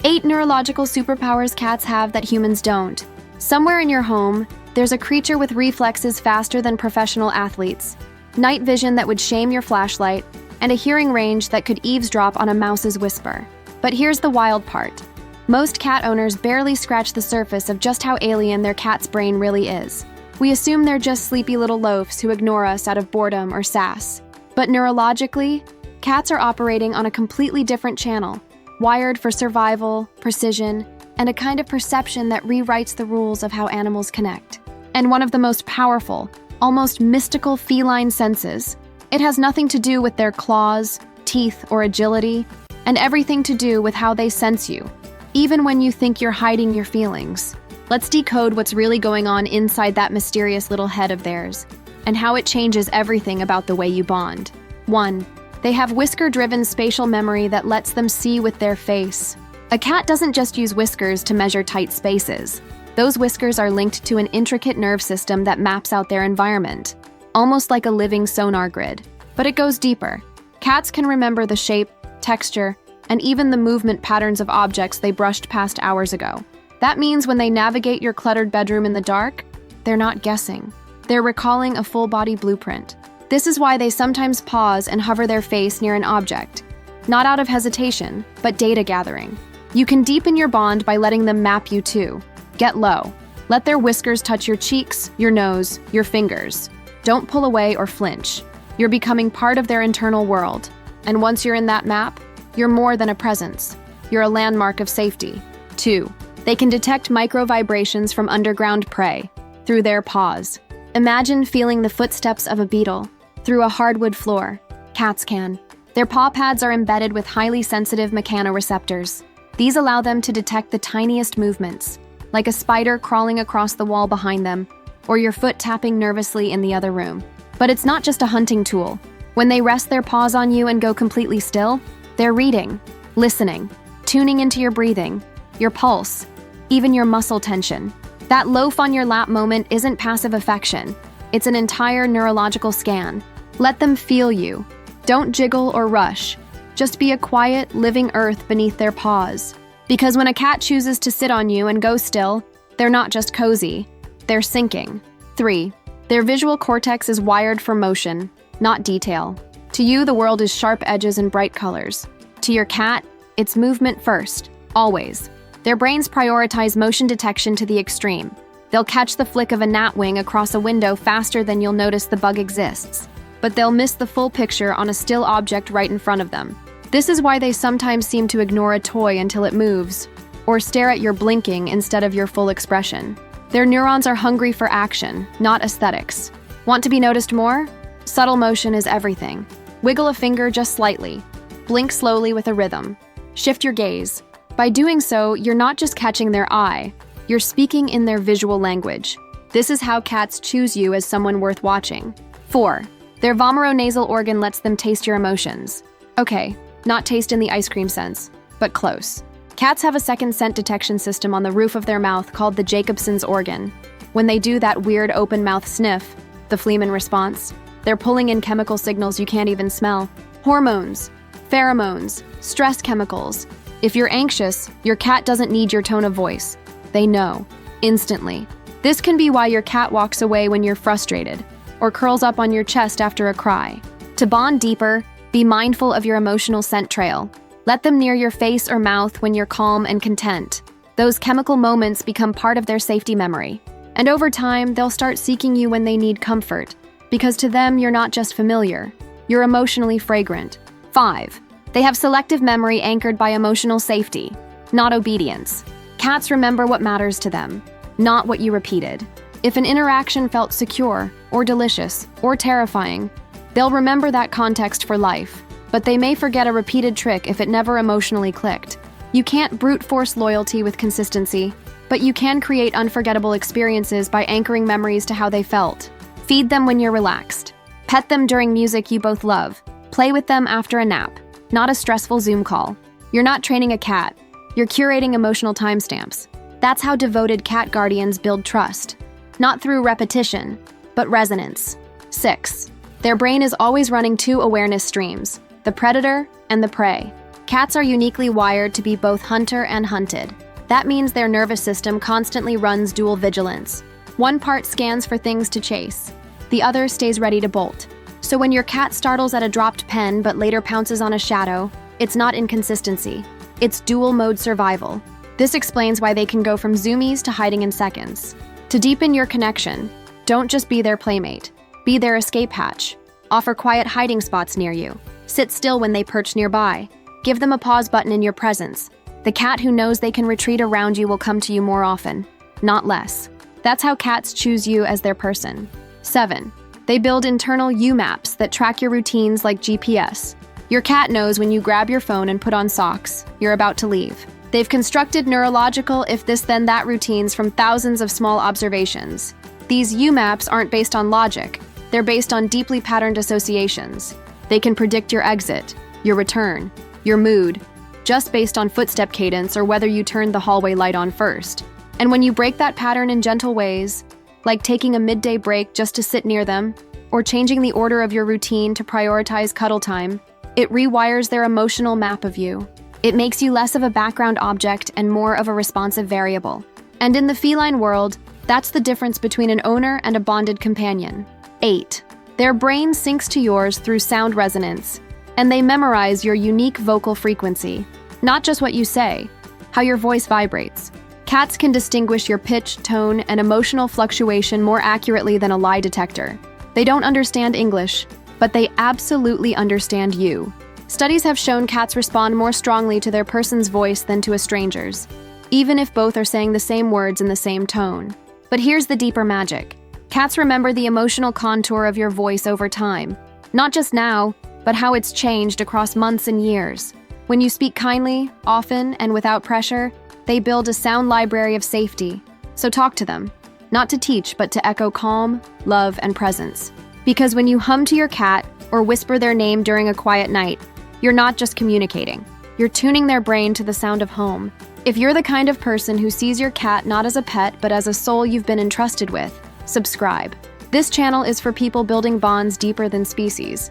8 neurological superpowers cats have that humans don't. Somewhere in your home, there's a creature with reflexes faster than professional athletes, night vision that would shame your flashlight, and a hearing range that could eavesdrop on a mouse's whisper. But here's the wild part. Most cat owners barely scratch the surface of just how alien their cat's brain really is. We assume they're just sleepy little loafs who ignore us out of boredom or sass. But neurologically, cats are operating on a completely different channel, wired for survival, precision, and a kind of perception that rewrites the rules of how animals connect. And one of the most powerful, almost mystical feline senses. It has nothing to do with their claws, teeth, or agility, and everything to do with how they sense you, even when you think you're hiding your feelings. Let's decode what's really going on inside that mysterious little head of theirs, and how it changes everything about the way you bond. 1. They have whisker-driven spatial memory that lets them see with their face. A cat doesn't just use whiskers to measure tight spaces. Those whiskers are linked to an intricate nerve system that maps out their environment, almost like a living sonar grid. But it goes deeper. Cats can remember the shape, texture, and even the movement patterns of objects they brushed past hours ago. That means when they navigate your cluttered bedroom in the dark, they're not guessing. They're recalling a full-body blueprint. This is why they sometimes pause and hover their face near an object, not out of hesitation, but data gathering. You can deepen your bond by letting them map you too. Get low. Let their whiskers touch your cheeks, your nose, your fingers. Don't pull away or flinch. You're becoming part of their internal world. And once you're in that map, you're more than a presence. You're a landmark of safety. 2. They can detect micro-vibrations from underground prey through their paws. Imagine feeling the footsteps of a beetle through a hardwood floor. Cats can. Their paw pads are embedded with highly sensitive mechanoreceptors. These allow them to detect the tiniest movements, like a spider crawling across the wall behind them, or your foot tapping nervously in the other room. But it's not just a hunting tool. When they rest their paws on you and go completely still, they're reading, listening, tuning into your breathing, your pulse, even your muscle tension. That loaf on your lap moment isn't passive affection. It's an entire neurological scan. Let them feel you. Don't jiggle or rush. Just be a quiet, living earth beneath their paws. Because when a cat chooses to sit on you and go still, they're not just cozy, they're sinking. 3. Their visual cortex is wired for motion, not detail. To you, the world is sharp edges and bright colors. To your cat, it's movement first, always. Their brains prioritize motion detection to the extreme. They'll catch the flick of a gnat wing across a window faster than you'll notice the bug exists. But they'll miss the full picture on a still object right in front of them. This is why they sometimes seem to ignore a toy until it moves, or stare at your blinking instead of your full expression. Their neurons are hungry for action, not aesthetics. Want to be noticed more? Subtle motion is everything. Wiggle a finger just slightly. Blink slowly with a rhythm. Shift your gaze. By doing so, you're not just catching their eye, you're speaking in their visual language. This is how cats choose you as someone worth watching. 4. Their vomeronasal organ lets them taste your emotions. Okay, not taste in the ice cream sense, but close. Cats have a second scent detection system on the roof of their mouth called the Jacobson's organ. When they do that weird open mouth sniff, the Fleeman response, they're pulling in chemical signals you can't even smell. Hormones, pheromones, stress chemicals. If you're anxious, your cat doesn't need your tone of voice. They know, instantly. This can be why your cat walks away when you're frustrated, or curls up on your chest after a cry. To bond deeper, be mindful of your emotional scent trail. Let them near your face or mouth when you're calm and content. Those chemical moments become part of their safety memory. And over time, they'll start seeking you when they need comfort, because to them, you're not just familiar, you're emotionally fragrant. 5. They have selective memory anchored by emotional safety, not obedience. Cats remember what matters to them, not what you repeated. If an interaction felt secure, or delicious, or terrifying, they'll remember that context for life, but they may forget a repeated trick if it never emotionally clicked. You can't brute force loyalty with consistency, but you can create unforgettable experiences by anchoring memories to how they felt. Feed them when you're relaxed. Pet them during music you both love. Play with them after a nap, not a stressful Zoom call. You're not training a cat, you're curating emotional timestamps. That's how devoted cat guardians build trust. Not through repetition, but resonance. 6. Their brain is always running two awareness streams, the predator and the prey. Cats are uniquely wired to be both hunter and hunted. That means their nervous system constantly runs dual vigilance. One part scans for things to chase. The other stays ready to bolt. So when your cat startles at a dropped pen but later pounces on a shadow, it's not inconsistency. It's dual mode survival. This explains why they can go from zoomies to hiding in seconds. To deepen your connection, don't just be their playmate. Be their escape hatch. Offer quiet hiding spots near you. Sit still when they perch nearby. Give them a pause button in your presence. The cat who knows they can retreat around you will come to you more often, not less. That's how cats choose you as their person. 7. They build internal U-maps that track your routines like GPS. Your cat knows when you grab your phone and put on socks, you're about to leave. They've constructed neurological if this then that routines from thousands of small observations. These U-maps aren't based on logic. They're based on deeply patterned associations. They can predict your exit, your return, your mood, just based on footstep cadence or whether you turned the hallway light on first. And when you break that pattern in gentle ways, like taking a midday break just to sit near them, or changing the order of your routine to prioritize cuddle time, it rewires their emotional map of you. It makes you less of a background object and more of a responsive variable. And in the feline world, that's the difference between an owner and a bonded companion. 8. Their brain syncs to yours through sound resonance, and they memorize your unique vocal frequency. Not just what you say, how your voice vibrates. Cats can distinguish your pitch, tone, and emotional fluctuation more accurately than a lie detector. They don't understand English, but they absolutely understand you. Studies have shown cats respond more strongly to their person's voice than to a stranger's, even if both are saying the same words in the same tone. But here's the deeper magic. Cats remember the emotional contour of your voice over time. Not just now, but how it's changed across months and years. When you speak kindly, often, and without pressure, they build a sound library of safety. So talk to them. Not to teach, but to echo calm, love, and presence. Because when you hum to your cat or whisper their name during a quiet night, you're not just communicating. You're tuning their brain to the sound of home. If you're the kind of person who sees your cat not as a pet, but as a soul you've been entrusted with, subscribe. This channel is for people building bonds deeper than species.